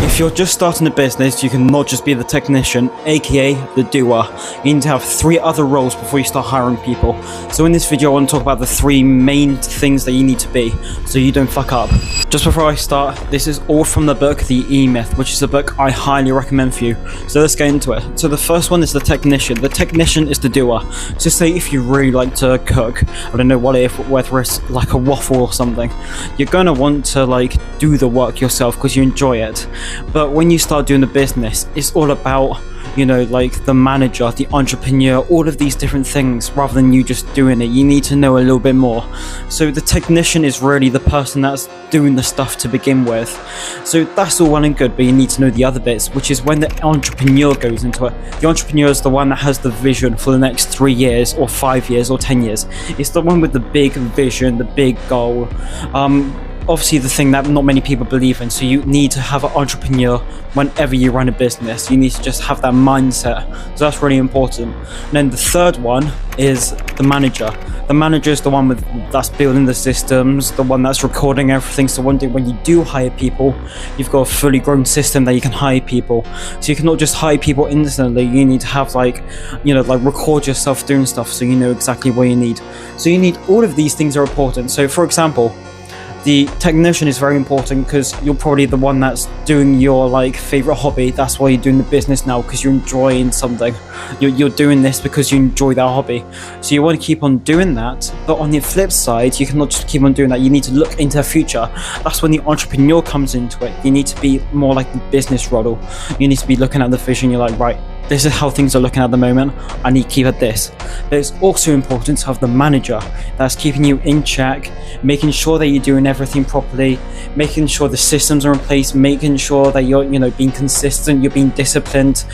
If you're just starting a business, you cannot just be the technician, aka the doer. You need to have 3 other roles before you start hiring people. So in this video I want to talk about the 3 main things that you need to be, so you don't fuck up. Just before I start, this is all from the book The E-Myth, which is a book I highly recommend for you. So let's get into it. So the first one is the technician. The technician is the doer. So say if you really like to cook, I don't know whether it's like a waffle or something, you're gonna want to like do the work yourself because you enjoy it. But when you start doing the business, it's all about, you know, like the manager, the entrepreneur, all of these different things, rather than you just doing it. You need to know a little bit more. So the technician is really the person that's doing the stuff to begin with. So that's all well and good, but you need to know the other bits, which is when the entrepreneur goes into it. The entrepreneur is the one that has the vision for the next 3 years or 5 years or 10 years. It's the one with the big vision, the big goal. Obviously the thing that not many people believe in, so you need to have an entrepreneur whenever you run a business. You need to just have that mindset, so that's really important. And then the third one is the manager. The manager is the one that's building the systems, the one that's recording everything, so one day when you do hire people, you've got a fully grown system that you can hire people. So you cannot just hire people instantly. You need to have like, you know, like record yourself doing stuff so you know exactly what you need. So you need all of these things are important. So for example, the technician is very important because you're probably the one that's doing your like favorite hobby. That's why you're doing the business now, because you're enjoying something. You're doing this because you enjoy that hobby. So you want to keep on doing that. But on the flip side, you cannot just keep on doing that. You need to look into the future. That's when the entrepreneur comes into it. You need to be more like the business model. You need to be looking at the vision. You're like, right, this is how things are looking at the moment. I need to keep at this. But it's also important to have the manager that's keeping you in check, making sure that you're doing everything properly, making sure the systems are in place, making sure that you're, you know, being consistent, you're being disciplined.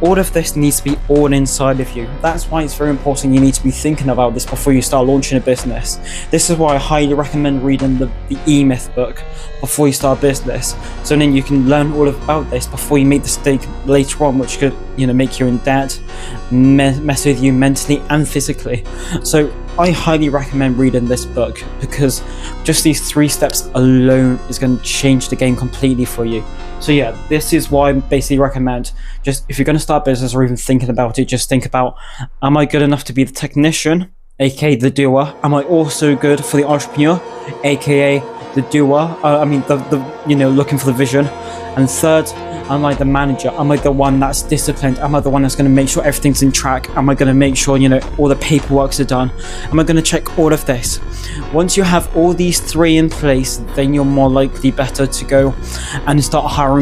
All of this needs to be all inside of you. That's why it's very important. You need to be thinking about this before you start launching a business. This is why I highly recommend reading the E-Myth book before you start a business. So then you can learn all about this before you make the mistake later on, which could, you know, make you in debt, mess with you mentally and physically. So I highly recommend reading this book because just these 3 steps alone is going to change the game completely for you. So yeah, this is why I basically recommend, just if you're going to start a business or even thinking about it, just think about, am I good enough to be the technician, aka the doer? Am I also good for the entrepreneur, aka the doer? The you know, looking for the vision. And third, am I the manager? Am I the one that's disciplined? Am I the one that's going to make sure everything's in track? Am I going to make sure, you know, all the paperworks are done? Am I going to check all of this? Once you have all these 3 in place, then you're more likely better to go and start hiring